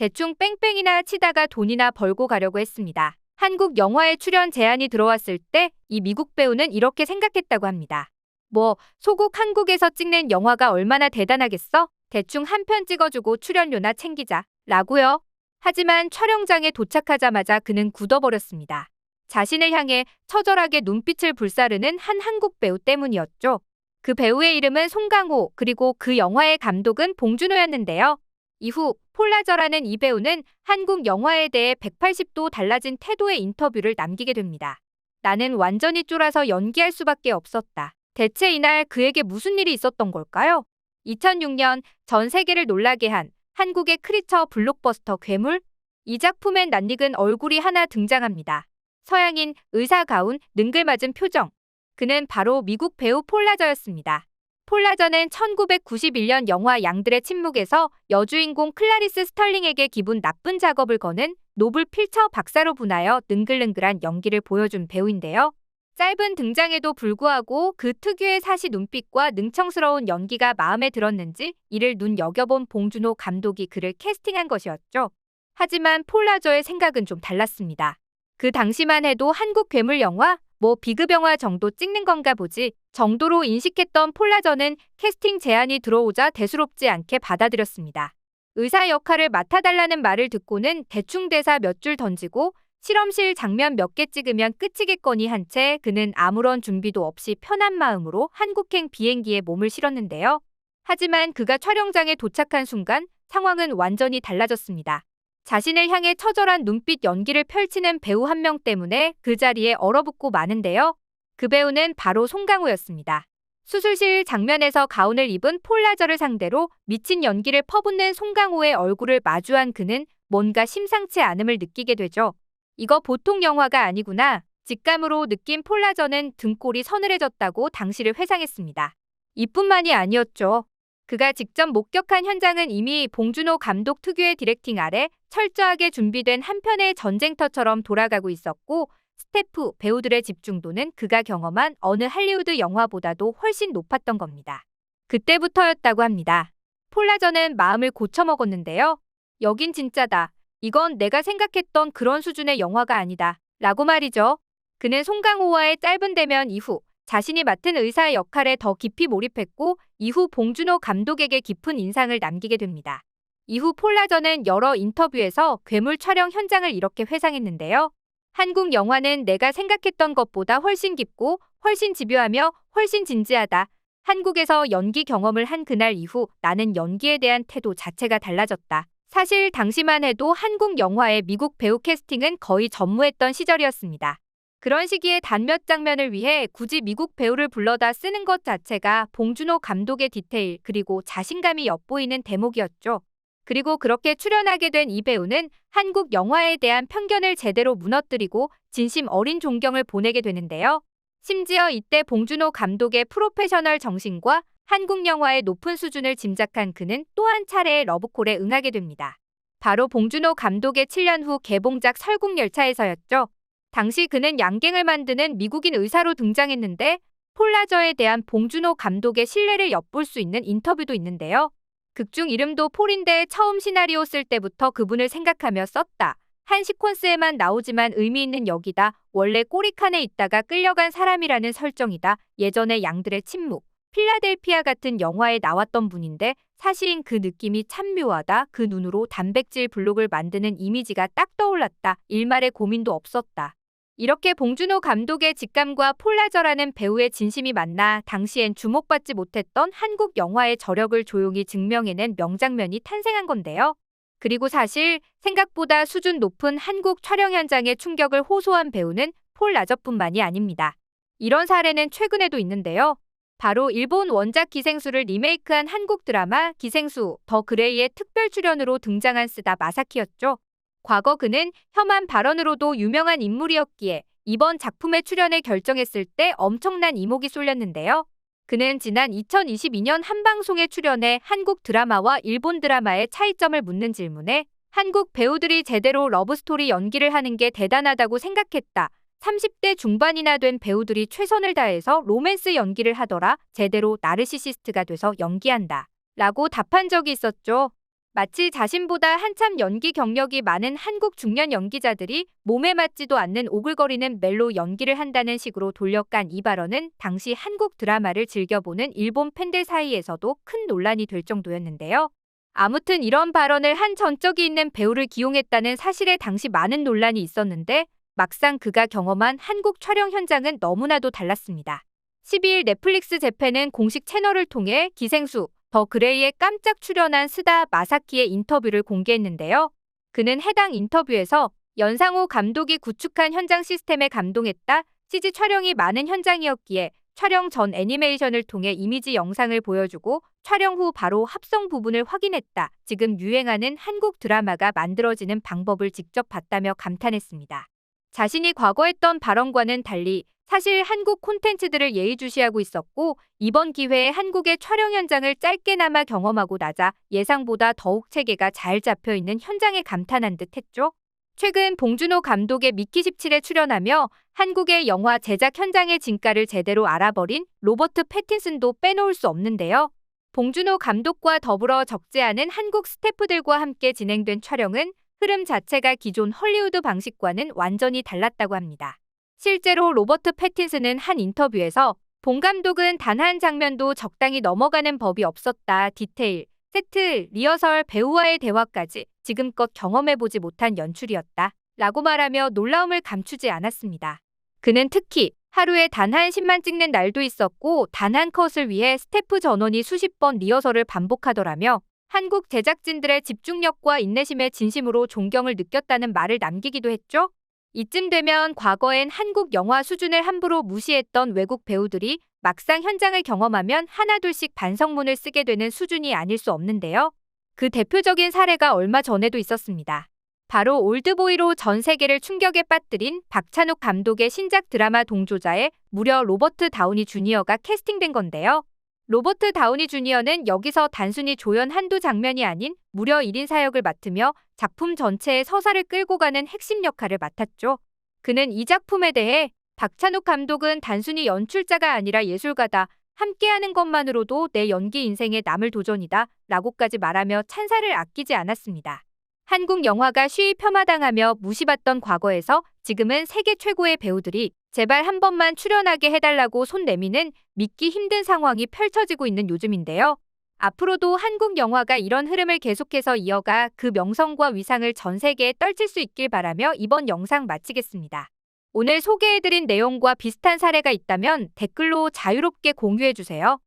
대충 뺑뺑이나 치다가 돈이나 벌고 가려고 했습니다. 한국 영화에 출연 제안이 들어왔을 때 이 미국 배우는 이렇게 생각했다고 합니다. 뭐, 소국 한국에서 찍는 영화가 얼마나 대단하겠어? 대충 한 편 찍어주고 출연료나 챙기자. 라고요. 하지만 촬영장에 도착하자마자 그는 굳어버렸습니다. 자신을 향해 처절하게 눈빛을 불사르는 한 한국 배우 때문이었죠. 그 배우의 이름은 송강호, 그리고 그 영화의 감독은 봉준호였는데요. 이후 폴라저라는 이 배우는 한국 영화에 대해 180도 달라진 태도의 인터뷰를 남기게 됩니다. 나는 완전히 쫄아서 연기할 수밖에 없었다. 대체 이날 그에게 무슨 일이 있었던 걸까요? 2006년 전 세계를 놀라게 한 한국의 크리처 블록버스터 괴물? 이 작품엔 낯익은 얼굴이 하나 등장합니다. 서양인, 의사 가운, 능글맞은 표정. 그는 바로 미국 배우 폴라저였습니다. 폴라저는 1991년 영화 양들의 침묵에서 여주인공 클라리스 스털링에게 기분 나쁜 작업을 거는 노블 필처 박사로 분하여 능글능글한 연기를 보여준 배우인데요. 짧은 등장에도 불구하고 그 특유의 사시 눈빛과 능청스러운 연기가 마음에 들었는지 이를 눈여겨본 봉준호 감독이 그를 캐스팅한 것이었죠. 하지만 폴라저의 생각은 좀 달랐습니다. 그 당시만 해도 한국 괴물 영화, 뭐 비급 영화 정도 찍는 건가 보지 정도로 인식했던 폴라저는 캐스팅 제안이 들어오자 대수롭지 않게 받아들였습니다. 의사 역할을 맡아달라는 말을 듣고는 대충 대사 몇 줄 던지고 실험실 장면 몇 개 찍으면 끝이겠거니 한 채 그는 아무런 준비도 없이 편한 마음으로 한국행 비행기에 몸을 실었는데요. 하지만 그가 촬영장에 도착한 순간 상황은 완전히 달라졌습니다. 자신을 향해 처절한 눈빛 연기를 펼치는 배우 한 명 때문에 그 자리에 얼어붙고 마는데요. 그 배우는 바로 송강호였습니다. 수술실 장면에서 가운을 입은 폴라저를 상대로 미친 연기를 퍼붓는 송강호의 얼굴을 마주한 그는 뭔가 심상치 않음을 느끼게 되죠. 이거 보통 영화가 아니구나. 직감으로 느낀 폴라저는 등골이 서늘해졌다고 당시를 회상했습니다. 이뿐만이 아니었죠. 그가 직접 목격한 현장은 이미 봉준호 감독 특유의 디렉팅 아래 철저하게 준비된 한 편의 전쟁터처럼 돌아가고 있었고 스태프, 배우들의 집중도는 그가 경험한 어느 할리우드 영화보다도 훨씬 높았던 겁니다. 그때부터였다고 합니다. 폴라저는 마음을 고쳐먹었는데요. 여긴 진짜다. 이건 내가 생각했던 그런 수준의 영화가 아니다. 라고 말이죠. 그는 송강호와의 짧은 대면 이후 자신이 맡은 의사의 역할에 더 깊이 몰입했고 이후 봉준호 감독에게 깊은 인상을 남기게 됩니다. 이후 폴라저는 여러 인터뷰에서 괴물 촬영 현장을 이렇게 회상했는데요. 한국 영화는 내가 생각했던 것보다 훨씬 깊고 훨씬 집요하며 훨씬 진지하다. 한국에서 연기 경험을 한 그날 이후 나는 연기에 대한 태도 자체가 달라졌다. 사실 당시만 해도 한국 영화의 미국 배우 캐스팅은 거의 전무했던 시절이었습니다. 그런 시기에 단 몇 장면을 위해 굳이 미국 배우를 불러다 쓰는 것 자체가 봉준호 감독의 디테일 그리고 자신감이 엿보이는 대목이었죠. 그리고 그렇게 출연하게 된 이 배우는 한국 영화에 대한 편견을 제대로 무너뜨리고 진심 어린 존경을 보내게 되는데요. 심지어 이때 봉준호 감독의 프로페셔널 정신과 한국 영화의 높은 수준을 짐작한 그는 또 한 차례의 러브콜에 응하게 됩니다. 바로 봉준호 감독의 7년 후 개봉작 설국열차에서였죠. 당시 그는 양갱을 만드는 미국인 의사로 등장했는데 폴라저에 대한 봉준호 감독의 신뢰를 엿볼 수 있는 인터뷰도 있는데요. 극중 이름도 폴인데 처음 시나리오 쓸 때부터 그분을 생각하며 썼다. 한 시퀀스에만 나오지만 의미 있는 역이다. 원래 꼬리칸에 있다가 끌려간 사람이라는 설정이다. 예전에 양들의 침묵, 필라델피아 같은 영화에 나왔던 분인데 사실은 그 느낌이 참 묘하다. 그 눈으로 단백질 블록을 만드는 이미지가 딱 떠올랐다. 일말의 고민도 없었다. 이렇게 봉준호 감독의 직감과 폴라저라는 배우의 진심이 만나 당시엔 주목받지 못했던 한국 영화의 저력을 조용히 증명해낸 명장면이 탄생한 건데요. 그리고 사실 생각보다 수준 높은 한국 촬영 현장의 충격을 호소한 배우는 폴라저뿐만이 아닙니다. 이런 사례는 최근에도 있는데요. 바로 일본 원작 기생수를 리메이크한 한국 드라마 기생수 더 그레이의 특별 출연으로 등장한 스다 마사키였죠. 과거 그는 혐한 발언으로도 유명한 인물이었기에 이번 작품에 출연을 결정했을 때 엄청난 이목이 쏠렸는데요. 그는 지난 2022년 한 방송에 출연해 한국 드라마와 일본 드라마의 차이점을 묻는 질문에 한국 배우들이 제대로 러브스토리 연기를 하는 게 대단하다고 생각했다. 30대 중반이나 된 배우들이 최선을 다해서 로맨스 연기를 하더라. 제대로 나르시시스트가 돼서 연기한다. 라고 답한 적이 있었죠. 마치 자신보다 한참 연기 경력이 많은 한국 중년 연기자들이 몸에 맞지도 않는 오글거리는 멜로 연기를 한다는 식으로 돌려깐 이 발언은 당시 한국 드라마를 즐겨보는 일본 팬들 사이에서도 큰 논란이 될 정도였는데요. 아무튼 이런 발언을 한 전적이 있는 배우를 기용했다는 사실에 당시 많은 논란이 있었는데 막상 그가 경험한 한국 촬영 현장은 너무나도 달랐습니다. 12일 넷플릭스 재팬은 공식 채널을 통해 기생수 더 그레이에 깜짝 출연한 스다 마사키의 인터뷰를 공개했는데요. 그는 해당 인터뷰에서 연상호 감독이 구축한 현장 시스템에 감동했다. CG 촬영이 많은 현장이었기에 촬영 전 애니메이션을 통해 이미지 영상을 보여주고 촬영 후 바로 합성 부분을 확인했다. 지금 유행하는 한국 드라마가 만들어지는 방법을 직접 봤다며 감탄했습니다. 자신이 과거 했던 발언과는 달리 사실 한국 콘텐츠들을 예의주시하고 있었고 이번 기회에 한국의 촬영 현장을 짧게나마 경험하고 나자 예상보다 더욱 체계가 잘 잡혀있는 현장에 감탄한 듯 했죠. 최근 봉준호 감독의 미키 17에 출연하며 한국의 영화 제작 현장의 진가를 제대로 알아버린 로버트 패틴슨도 빼놓을 수 없는데요. 봉준호 감독과 더불어 적지 않은 한국 스태프들과 함께 진행된 촬영은 흐름 자체가 기존 헐리우드 방식과는 완전히 달랐다고 합니다. 실제로 로버트 패틴슨은 한 인터뷰에서 봉 감독은 단 한 장면도 적당히 넘어가는 법이 없었다. 디테일, 세트, 리허설, 배우와의 대화까지 지금껏 경험해보지 못한 연출이었다. 라고 말하며 놀라움을 감추지 않았습니다. 그는 특히 하루에 단 한 씬만 찍는 날도 있었고 단 한 컷을 위해 스태프 전원이 수십 번 리허설을 반복하더라며 한국 제작진들의 집중력과 인내심에 진심으로 존경을 느꼈다는 말을 남기기도 했죠. 이쯤 되면 과거엔 한국 영화 수준을 함부로 무시했던 외국 배우들이 막상 현장을 경험하면 하나둘씩 반성문을 쓰게 되는 수준이 아닐 수 없는데요. 그 대표적인 사례가 얼마 전에도 있었습니다. 바로 올드보이로 전 세계를 충격에 빠뜨린 박찬욱 감독의 신작 드라마 동조자에 무려 로버트 다우니 주니어가 캐스팅된 건데요. 로버트 다우니 주니어는 여기서 단순히 조연 한두 장면이 아닌 무려 1인 사역을 맡으며 작품 전체의 서사를 끌고 가는 핵심 역할을 맡았죠. 그는 이 작품에 대해 박찬욱 감독은 단순히 연출자가 아니라 예술가다. 함께하는 것만으로도 내 연기 인생에 남을 도전이다. 라고까지 말하며 찬사를 아끼지 않았습니다. 한국 영화가 쉬이 폄하당하며 무시받던 과거에서 지금은 세계 최고의 배우들이 제발 한 번만 출연하게 해달라고 손 내미는 믿기 힘든 상황이 펼쳐지고 있는 요즘인데요. 앞으로도 한국 영화가 이런 흐름을 계속해서 이어가 그 명성과 위상을 전 세계에 떨칠 수 있길 바라며 이번 영상 마치겠습니다. 오늘 소개해드린 내용과 비슷한 사례가 있다면 댓글로 자유롭게 공유해주세요.